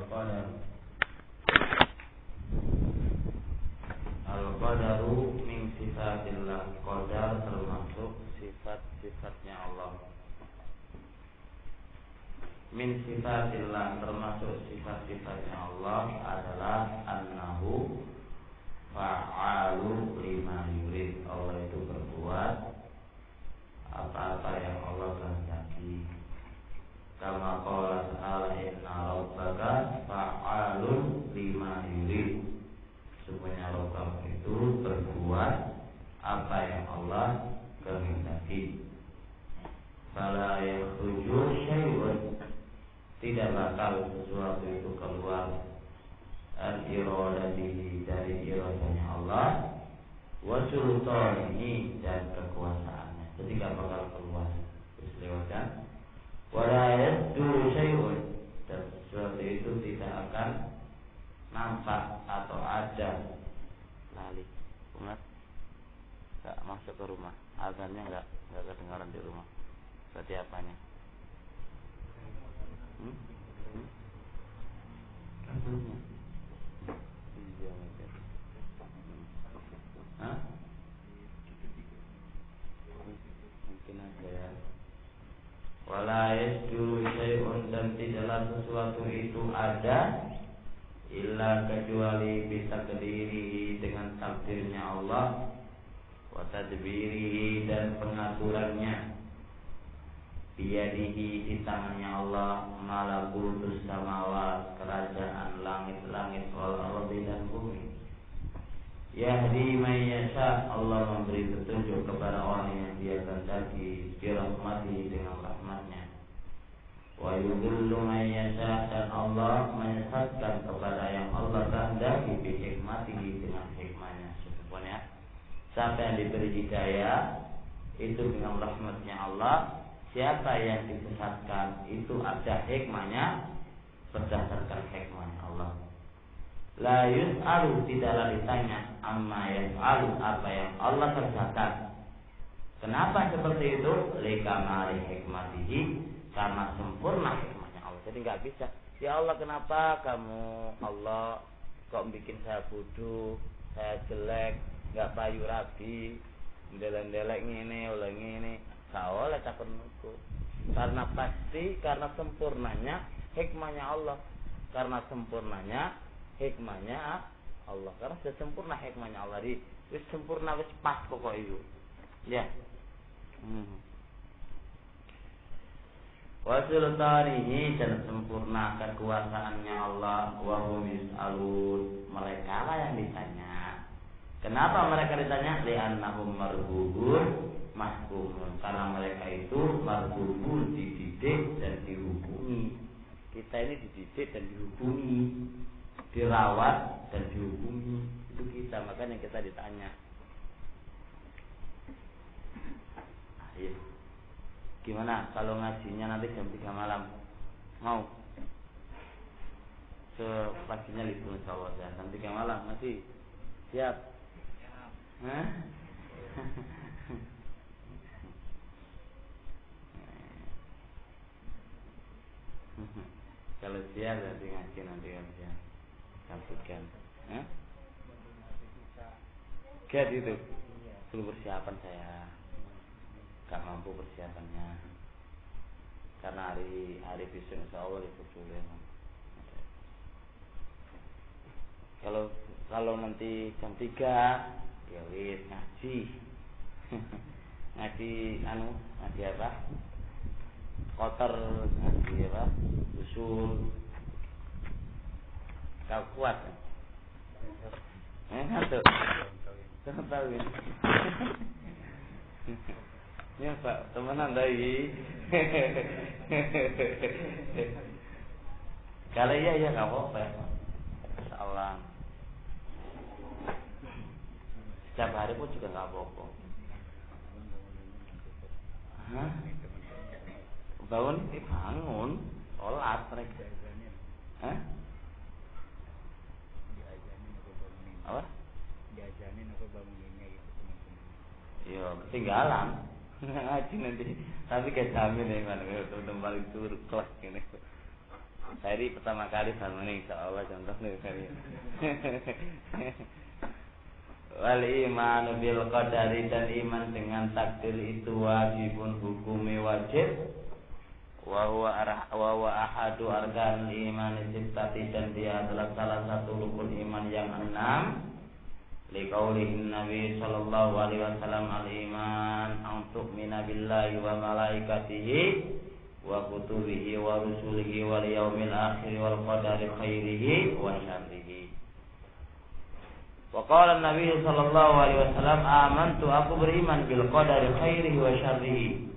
Al-Qadar. Al-Qadaru min sifatillah. Qadar termasuk sifat-sifatnya Allah. Min sifatillah termasuk sifat-sifatnya Allah adalah annahu fa'alu lima yurid. Allah itu berbuat apa-apa yang Allah kehendaki. Kama qala ta'ala inna rabbaka fa'alun lima yurid. Semuanya Rabb itu berbuat apa yang Allah kehendaki. Fala yakhruju syai'un, tidak bakal sesuatu itu keluar al-iradatihi dari iradanya Allah, wa sultanihi dan kekuasaannya. Jadi tidak bakal keluar. Terus lewatkan wala yasduru syai'un, dan sesuatu itu tidak akan nampak atau ada. Lali ingat enggak masuk ke rumah, azannya enggak kedengaran di rumah. Berarti apanya? Kartunya. Iya, hah? Mungkin aja ya. Wala yasduru syai'un, dan tidaklah sesuatu itu ada illa kecuali bisa kediri dengan takdirnya Allah, wa tadbirihi dan pengaturannya, biyadihi di tangannya Allah, malakutus samawat kerajaan langit-langit wal ardi dan bumi. Yahdi may yasha, Allah memberi petunjuk kepada orang yang Dia kehendaki, birahmatihi dengan rahmatnya. Wa yudhillu may yasha, dan Allah menyesatkan kepada yang Allah kehendaki, bi hikmatihi dengan hikmahnya. Sebenarnya siapa yang diberi hidayah itu dengan rahmatnya Allah. Siapa yang disesatkan itu ada hikmahnya, berdasarkan hikmahnya Allah. La yus'alu, tidaklah ditanya, amma yas'alu, apa yang Allah kerjakan. Kenapa seperti itu? Likamali hikmatihi, karena sempurna hikmahnya Allah. Jadi nggak bisa, ya Allah kenapa kamu Allah kok bikin saya bodoh, saya jelek, nggak payu rabi, ndelek-ndelek ngene, oleh ngene. Oleh takut nuku, karena pasti karena sempurnanya hikmahnya Allah, karena sempurnanya hikmahnya Allah, karena sudah sempurna hikmahnya Allah, di wis sempurna, wis pas pokok itu ya. Wa sultanihi, dan sempurna kekuasaannya Allah, wa hum yus'alun, mereka lah yang ditanya. Kenapa mereka ditanya? Li'annahum marhubun mahkumun, karena mereka itu marhubun, dididik dan dihukumi. Kita ini dididik dan dihukumi, dirawat dan dihukumi, itu kita, makanya kita ditanya. Ayo, gimana kalau ngajinya nanti jam 3 malam? Mau? Paginya libur insyaallah ya, jam 3 malam ngaji. Siap? Hah? Kalau siap nanti ngaji, nanti aja sampaikan. Gak itu perlu persiapan, saya gak mampu persiapannya karena hari besok insyaallah itu boleh. Kalau nanti jam 3 ya wis ngaji. ngaji apa? Kotor, ngaji apa? Usul. Kau kuat kan? Satu. Jangan tahu ini. Ya Pak, temenan dari. Kalau iya ya nggak apa-apa. Insyaallah. Setiap hari pun juga nggak apa-apa. Hah? Bangun, sholat mereka. Hah? Apa? Diajarin apa banguninnya gitu teman-teman. Iya, ketinggalan. Ngaji nanti. Tapi kayak jamin ya, mana teman-teman paling turun kelas gini. Dari pertama kali bangun ini insyaallah contoh nih kali. Wal imanu bil qadari, dan iman dengan takdir itu wajibun, hukumi wajib. Wa huwa ahadu arkanil iman sittati, dan dia adalah salah satu rukun iman yang 6. Liqaulihi Nabi sallallahu alaihi wasallam, al iman an tu'mina billahi wa malaikatihi wa kutubihi wa rusulihi wal yaumil akhir wal qadari khairihi wa syarrihi. Wa qala Nabi sallallahu alaihi wasallam, amantu, aku beriman bil qadari khairihi wa syarrihi,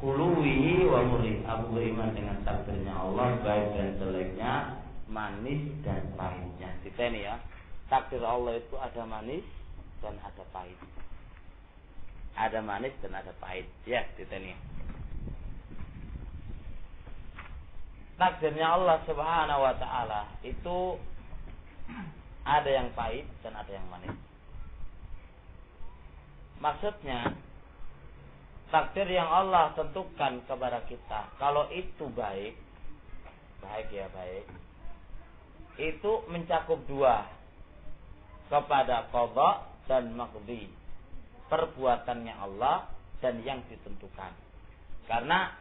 khuluwihi wa murri, aku beriman dengan takdirnya Allah, baik dan jeleknya, manis dan pahitnya. Kita ini ya, takdir Allah itu ada manis dan ada pahit. Ada manis dan ada pahit. Ya, kita ini. Takdirnya Allah Subhanahu wa taala itu ada yang pahit dan ada yang manis. Maksudnya, takdir yang Allah tentukan kepada kita, kalau itu baik, itu mencakup dua, kepada qadha dan maqdi, perbuatannya Allah dan yang ditentukan. Karena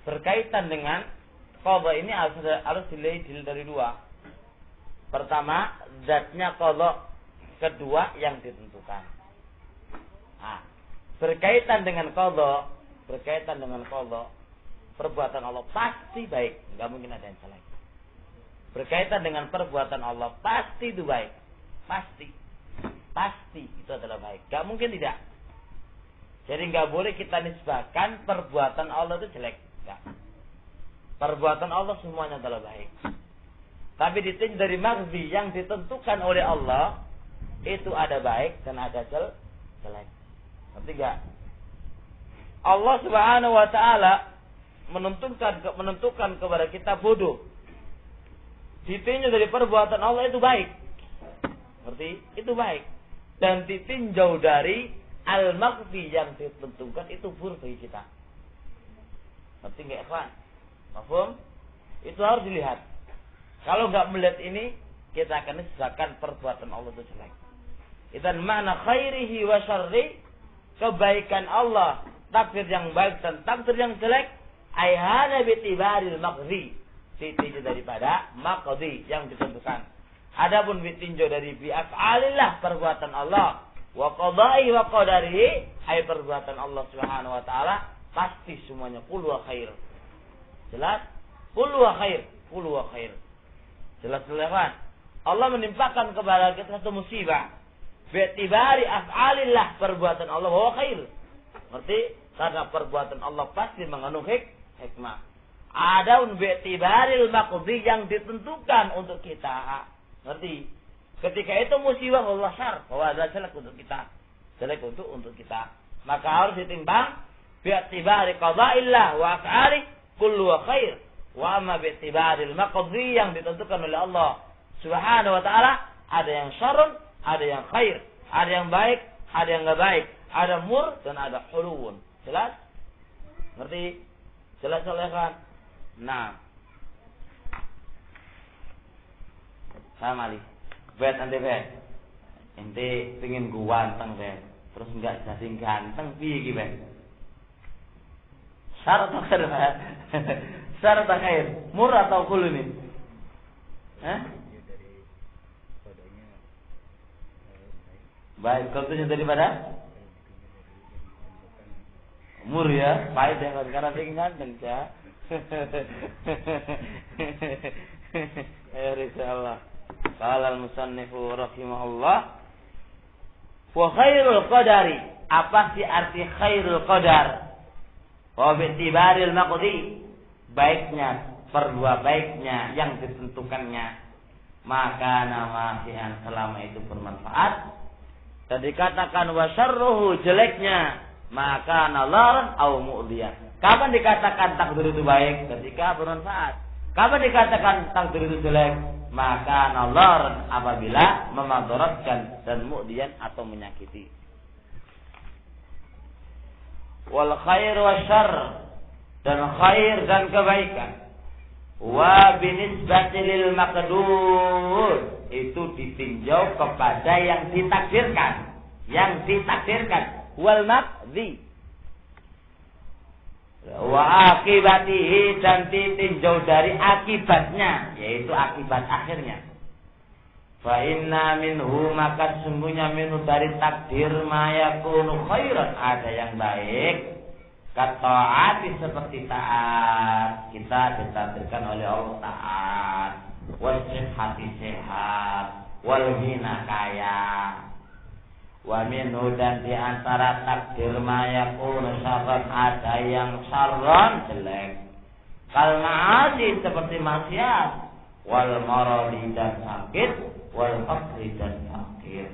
berkaitan dengan qadha ini harus dilihat dari dua. Pertama, zatnya qadha, kedua yang ditentukan. Nah, berkaitan dengan qadha, perbuatan Allah pasti baik, enggak mungkin ada yang salah. Berkaitan dengan perbuatan Allah pasti itu baik. Pasti itu adalah baik, enggak mungkin tidak. Jadi enggak boleh kita nisbahkan perbuatan Allah itu jelek, enggak. Perbuatan Allah semuanya adalah baik. Tapi ditinjau dari maghdi yang ditentukan oleh Allah, itu ada baik dan ada jelek. Ngerti enggak? Allah Subhanahu wa taala menentukan kepada kita bodoh. Ditinjau dari perbuatan Allah itu baik. Ngerti? Itu baik. Dan ditinjau dari al-maghdi yang ditentukan itu buruk bagi kita. Ngerti enggak, ikhwan? Paham? Itu harus dilihat. Kalau enggak melihat ini, kita akan nisbahkan perbuatan Allah itu jelek. Dan makna khairihi wa syarri, kebaikan Allah, takdir yang baik dan takdir yang jelek, ayhana bitibaril maqdi, ditinjau daripada maqdi yang ditentukan. Adapun ditinjau dari bi'af'alillah, perbuatan Allah, wa qada'i wa qadarihi, ay perbuatan Allah Subhanahu wa taala, pasti semuanya qul wa khair. Jelas? Qul wa khair, qul wa khair. Jelas kan? Allah menimpakan kepada kita satu musibah. Bi'tibari af'alillah, perbuatan Allah wa khair. Ngerti? Karena perbuatan Allah pasti mengandung hikmah. Adapun bi'tibaril maqdi yang ditentukan untuk kita. Ngerti? Ketika itu musibah Allah syar, bahwa ada jelek untuk kita. Jelek untuk kita. Maka harus ditimbang bi'tibari qada'illah wa af'alih kullu wa khair. Wa amma bi'tibaril maqdi yang ditentukan oleh Allah Subhanahu wa taala, ada yang syarrun, ada yang khair, ada yang baik, ada yang enggak baik, ada mur dan ada huluun. Jelas? Ngerti? Jelas kan? Nah. Sama Ali. Bet ante bet. Ente pengen ganteng bet. Terus enggak jadi ganteng piye iki bet? Syarat akhir. Syarat akhir. Mur atau kul ini? Hah? Baik, contohnya daripada umur ya, baik ya, karena ingin ganteng ya. Ya insyaallah. Qala al-musannifu rahimahullah, wa khairul qadari, apa sih arti khairul qadar? Wa bi'tibaril maqdi, baiknya, baiknya yang ditentukannya, maka namasihan selama itu bermanfaat. Dan dikatakan wa syarruhu, jeleknya, maka nazaran au mu'diyah. Kapan dikatakan takdir itu baik? Ketika bermanfaat. Kapan dikatakan takdir itu jelek? Maka nazaran, apabila memadaratkan, dan mu'diyan atau menyakiti. Wal khair wa syarr, dan khair dan kebaikan, Wa binisbati lil maqdur, itu ditinjau kepada yang ditakdirkan. Yang ditakdirkan wal maqdi. Wa akibatihi, dan ditinjau dari akibatnya, yaitu akibat akhirnya. Fa inna minhu, maka sungguhnya minhu dari takdir ma yakunu khairan, ada yang baik. Kataati, seperti taat, kita ditakdirkan oleh Allah taat. Wal sihhati, sehat. Wal ghina, kaya. Wa minhu, dan diantara takdir ma yakunu syarran, ada yang syarran, jelek. Kal ma'asi, seperti maksiat. Wal maradi, dan sakit. Wal faqri, dan fakir.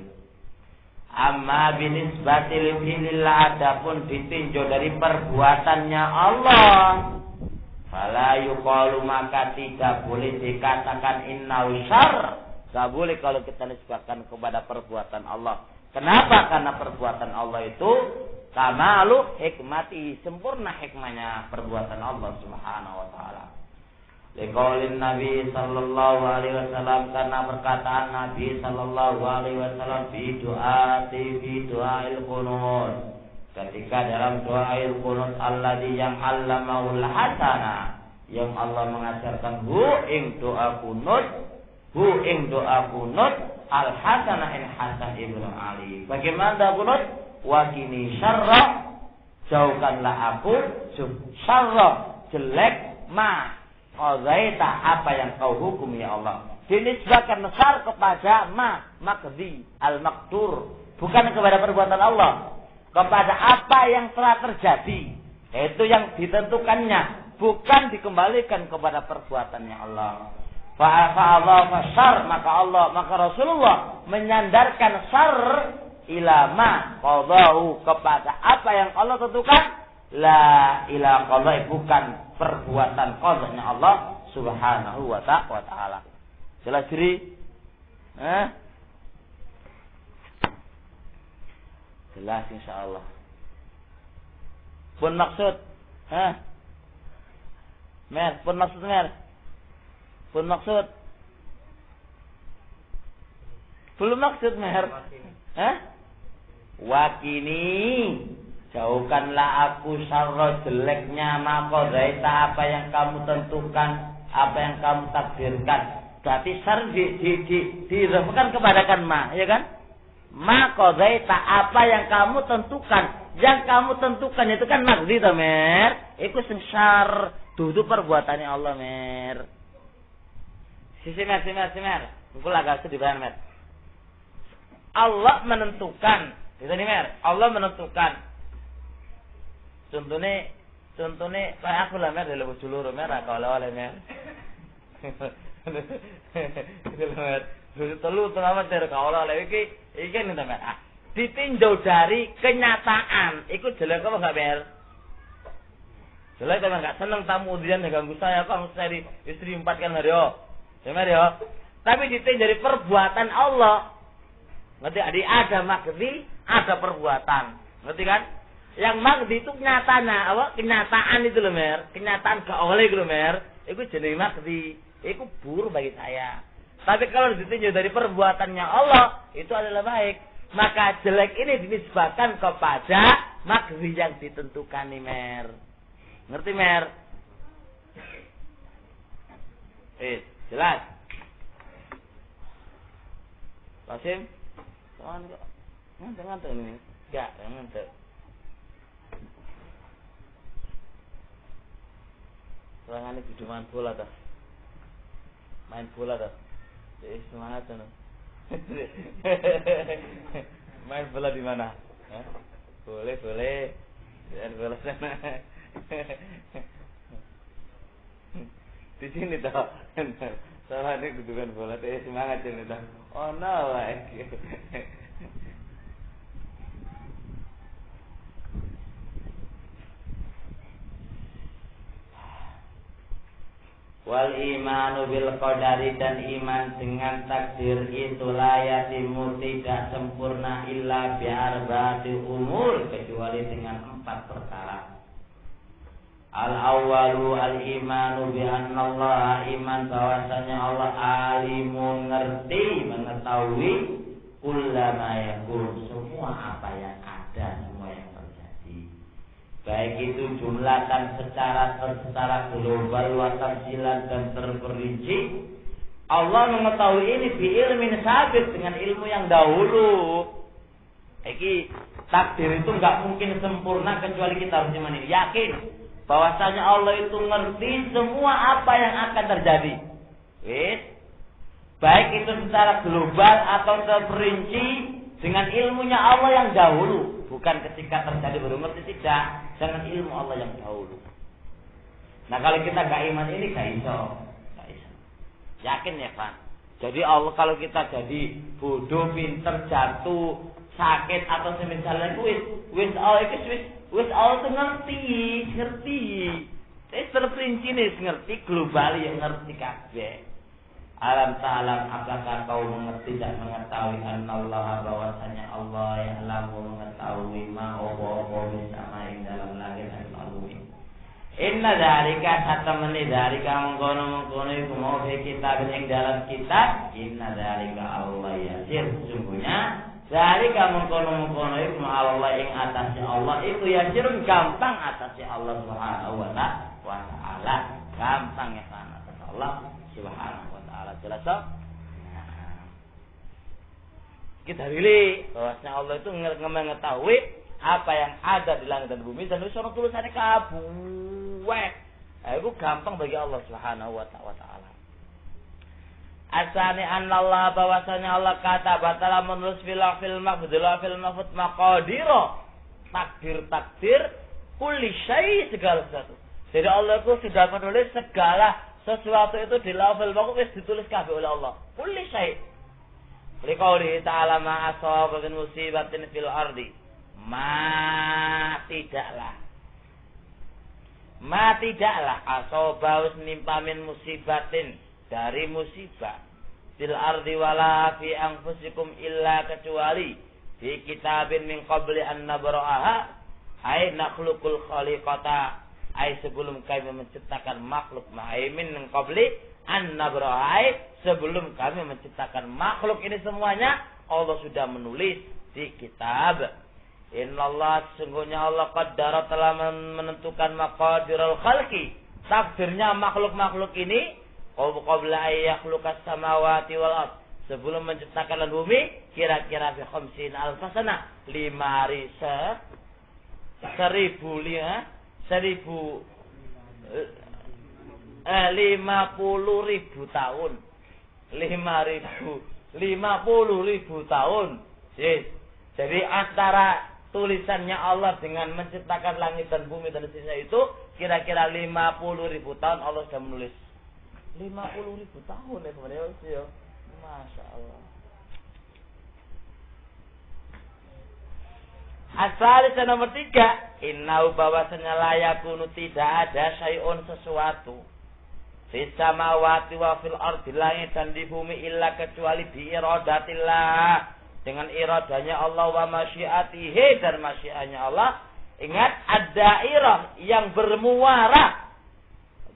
Amma binisbatil fi'lillah, adapun ditinjau dari perbuatannya Allah, fala yuqalu, maka tidak boleh dikatakan innahu syarr. Tidak boleh kalau kita nisbahkan kepada perbuatan Allah. Kenapa? Karena perbuatan Allah itu kamalu hikmati, sempurna hikmahnya perbuatan Allah Subhanahu wa taala. Liqaulin Nabi sallallahu alaihi wasallam, karena perkataan Nabi sallallahu alaihi wasallam fi du'ail qunut, ketika dalam doail qunut alladzi yang allamahul hasana, yang Allah mengajarkan ing doa kunut al hasanah in Hasan ibnu Ali. Bagaimana doa kunut? Wa kini syarra, jauhkanlah aku syarra, jelek ma qadaita, apa yang kau hukum ya Allah. Dinisbahkan besar kepada maqdi al-maqdur, bukan kepada perbuatan Allah, kepada apa yang telah terjadi, yaitu yang ditentukannya, bukan dikembalikan kepada perbuatannya Allah. Fa'adhafa syarr, maka Rasulullah menyandarkan syarr ila ma qadahu, kepada apa yang Allah tentukan. La ila qadha, bukan perbuatan qadanya Allah Subhanahu wa ta'ala. Jelas diri? Jelas insyaallah. Pun maksud? Pun maksud? Belum maksud mer? Wakini, jauhkanlah aku syarra, jeleknya maqdaita, apa yang kamu tentukan, apa yang kamu takdirkan. Berarti syarr direfkan kepada kan ya kan? Maqdaita, apa yang kamu tentukan. Yang kamu tentukan itu kan maqdi to, Mer. Iku sing syarr, dudu perbuatannya Allah, Mer. Sisi Mer. Engko agak sedih banget, Mer. Allah menentukan, itu nih, Mer. Allah menentukan. Contohnya kayak aku lah, Mer, dalam julur, Mer, kalau oleh Mer. Mer, telu tengah ter kalau oleh iki nih, Mer. Ditinjau dari kenyataan, ikut jelek apa enggak, Mer? Jelek, Mer, enggak seneng tamu ujian ganggu saya, kamu cari istri 4 kan hari yo. Ya, Mer, yo. Tapi ditinjau dari perbuatan Allah. Ngerti? Ada maqdi, ada perbuatan. Ngerti kan? Yang maqdi itu kenyataannya, apa? Kenyataan itu loh, Mer. Kenyataan gak oleh gitu, Mer. Itu jenis maqdi. Itu buruk bagi saya. Tapi kalau ditinjau dari perbuatannya Allah, itu adalah baik. Maka jelek ini dinisbahkan kepada maqdi yang ditentukan nih, Mer. Ngerti, Mer? Jelas. Qasim? Soalnya kok ngantuk ini. Enggak, ngantuk. Serangan ini di main bola dah. Main bola dah. Jadi semangat tuh. Main bola di mana? Boleh. Jangan bola sana. Di sini toh. Salah ini kudukan bola. Semangat ini toh. Oh no, wal imanu bil qadari, dan iman dengan takdir itu la yatimu, tidak sempurna illa bi arba'ati umur, kecuali dengan 4 perkara. Al-awwalu al-imanu bi anna Allah, iman bahwasanya Allah alimun, ngerti, mengetahui kullama yakun, semua apa yang ada, semua yang terjadi. Baik itu jumlatan secara global wa tafsilan dan terperinci. Allah mengetahui ini bi ilmin sabit, dengan ilmu yang dahulu. Iki takdir itu enggak mungkin sempurna kecuali kita harus yakin bahwasanya Allah itu ngerti semua apa yang akan terjadi. Baik itu secara global atau terperinci, dengan ilmunya Allah yang dahulu, bukan ketika terjadi baru ngerti, tidak, dengan ilmu Allah yang dahulu. Nah, kalau kita gak iman ini gak iso. Yakin ya Pak? Jadi Allah, kalau kita jadi bodoh, pinter, jatuh, sakit atau semisalnya wis Allah tuh ngerti. Terperinci nih ngerti, global yang ngerti kabeh. Alam ta'alam, apakah kau mengerti dan mengetahui Allah, bahwasanya Allah yang lamu mengetahui ma'obo bersama yang dalam langit dan bumi. Inna dzalika satamani dzalika mengkono iku mau kitab yang dalam kitab. Inna dzalika Allah yasir, sesungguhnya dzalika mengkono iku Allah yang atasnya Allah itu yasirun, gampang atasnya Allah Subhanahu wa ta'ala, gampang ya kan atas Allah Subhanahu wa ta'ala. Jelas toh? Nah, kita pilih bahwasanya Allah itu mengetahui apa yang ada di langit dan bumi, dan itu orang tulisannya kabeh. Itu gampang bagi Allah Subhanahu wa ta'ala. Asani anallah, bahwasanya Allah kata batala menulis fil mahfud maqadira, takdir kulli syai, segala sesuatu. Jadi Allah itu sudah menulis segala sesuatu itu di lauhul mahfuz, ditulis kabeh oleh Allah. Kulli syai. Liqaulihi ta'ala ma asaba min musibatin fil ardi. Ma tidaklah asaba nimpa min musibatin, dari musibah, fil ardi wala fi anfusikum illa, kecuali di kitabin min qabli an nabra'aha, ay nakhluqul khaliqata, ay sebelum kami menciptakan makhluk, min qabli an nabra'aha, ay sebelum kami menciptakan makhluk. Ini semuanya Allah sudah menulis di kitab. Innallaha, sesungguhnya Allah qaddara, telah menentukan maqadirul khalqi, takdirnya makhluk-makhluk ini, qabla ayyakhluqas samawati wal ard, sebelum menciptakan bumi, kira-kira fi khamsin alfasana, 50.000 tahun. 50.000 tahun. Jadi antara tulisannya Allah dengan menciptakan langit dan bumi dan sisa itu, kira-kira 50.000 tahun Allah sudah menulis. 50.000 tahun ya sebenarnya, ya. Masya Allah. Asal nomor 3, innau, bahwasanya layakunu, tidak ada syai'un, sesuatu, fis samawati wa fil ardi, langit dan di bumi, illa, kecuali bi iradatillah, dengan iradanya Allah, wa masyiatihi, dan masyiatnya Allah. Ingat, ad-dairah yang bermuara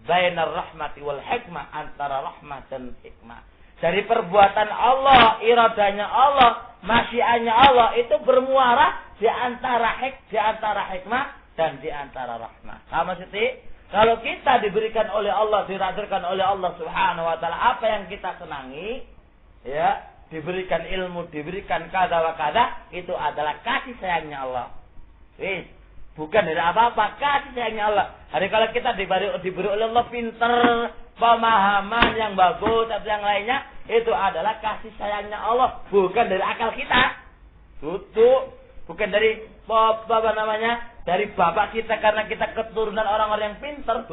bainar rahmati wal hikmah, antara rahmat dan hikmah. Dari perbuatan Allah, iradanya Allah, masyiatnya Allah itu bermuara di antara hikmah dan di antara rahmah. Sama seperti kalau kita diberikan oleh Allah, diraktirkan oleh Allah Subhanahu wa taala apa yang kita senangi, ya, diberikan ilmu, diberikan kada wa kada, itu adalah kasih sayangnya Allah. Bukan dari apa-apa, kasih sayangnya Allah. Hari kalau kita diberi oleh Allah pinter, pemahaman yang bagus atau yang lainnya, itu adalah kasih sayangnya Allah, bukan dari akal kita. Bukan dari dari bapak kita karena kita keturunan orang-orang yang pinter.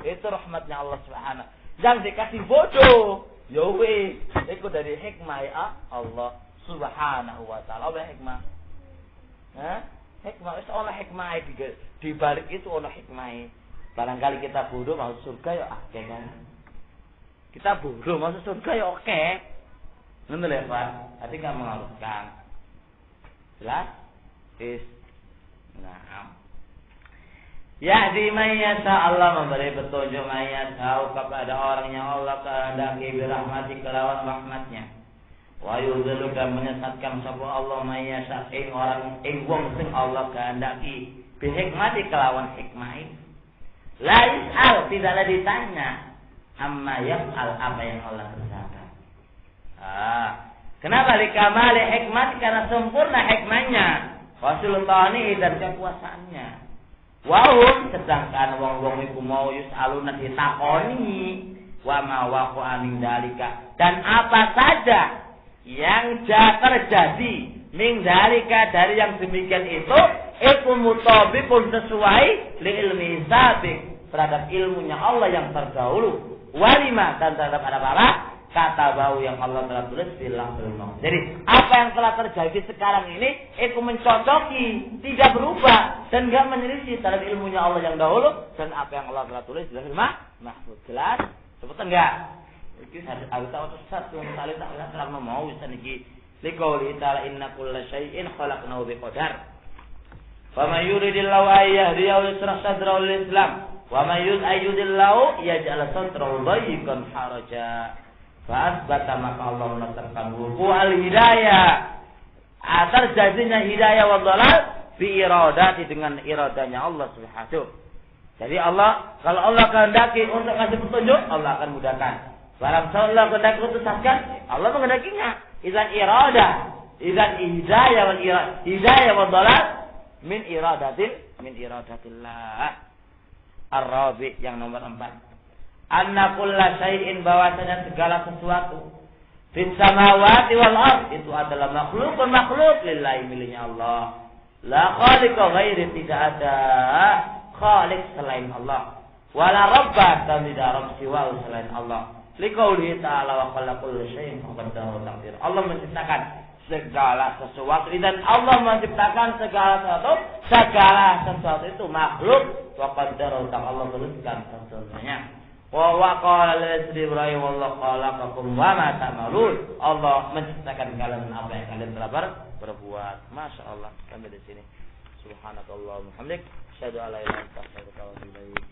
Itu rahmatnya Allah Subhanahu. Yang dikasih bodoh, ya weh, itu dari hikmah ya Allah Subhanahu wa taala. Apa hikmah? Hikmah itu ana hikmah di balik itu ana hikmah. Barangkali kita bodoh masuk surga ya oke kan. Kita bodoh masuk surga ya oke. Ngono lho Pak. Hati enggak mengalutkan. Jelas? Nah. Yahdi man yasha, Allah memberi petunjuk man yasha kepada orang yang Allah kehendaki birahmati kelawan rahmatnya. Wa yudhillu dan menyesatkan sapa Allah man yasha ing orang ing wong sing Allah kehendaki bihikmati kelawan hikmah. La yus'al, tidaklah ditanya amma yaf'al, apa yang Allah kerjakan. Kenapa likamali hikmat? Karena sempurna hikmahnya, wasultani dan kekuasaannya. Wahum, sedangkan wong-wong iku mau yus'aluna ditakoni wa ma waqa'a min dalika, dan apa saja yang terjadi min dalika dari yang demikian itu mutabiqun sesuai li ilmi sabiq, terhadap ilmunya Allah yang terdahulu, walima dan terhadap apa kata bau yang Allah telah tulis di lauhul mahfuz. Jadi apa yang telah terjadi sekarang ini itu mencocoki, tidak berubah dan enggak menyelisih terhadap ilmunya Allah yang dahulu dan apa yang Allah telah tulis di lauhul mahfuz. Jelas? Seperti enggak? Iki harus tahu satu kali tak terang mau bisa niki. Liqauli ta'ala inna kulla syai'in khalaqnahu biqadar. Faman yuridillahu ayyahdiyahu yashrah sadrahu lil Islam wa man yuridillahu yaj'al sadrahu dayyqan haraja. Fa'asbata, maka Allah menetapkan wuqu'al hidayah, terjadinya hidayah wa dhalal bi iradati, dengan iradanya Allah Subhanahu. Jadi Allah, kalau Allah kehendaki untuk kasih petunjuk, Allah akan mudahkan. Barang Allah kehendaki untuk sesatkan, Allah menghendakinya. Idzan iradah, idzan hidayah wa dhalal min iradatillah. Ar-Rabi, yang nomor 4. Anna kulla syai'in, bahwasanya segala sesuatu fis samawati wal ard itu adalah makhluk lillahi, miliknya Allah. La khaliqa ghairi, tidak ada khaliq selain Allah. Wala rabba, dan tidak rabb siwa selain Allah. Liqaulihi ta'ala wa khalaqa kulla syai'in faqaddarahu taqdir. Allah menciptakan segala sesuatu, dan Allah menciptakan segala sesuatu itu makhluk, wa qaddarahu, Allah tuliskan sesuatunya. Wa qala li Ibrahim wallahu khalaqakum wa ma ta'malun. Allah menciptakan kalian apa yang kalian telah berbuat. Masya Allah. Sampai di sini. Subhanallah wa bihamdik, asyhadu an la ilaha illa anta, astaghfiruka wa atubu ilaik.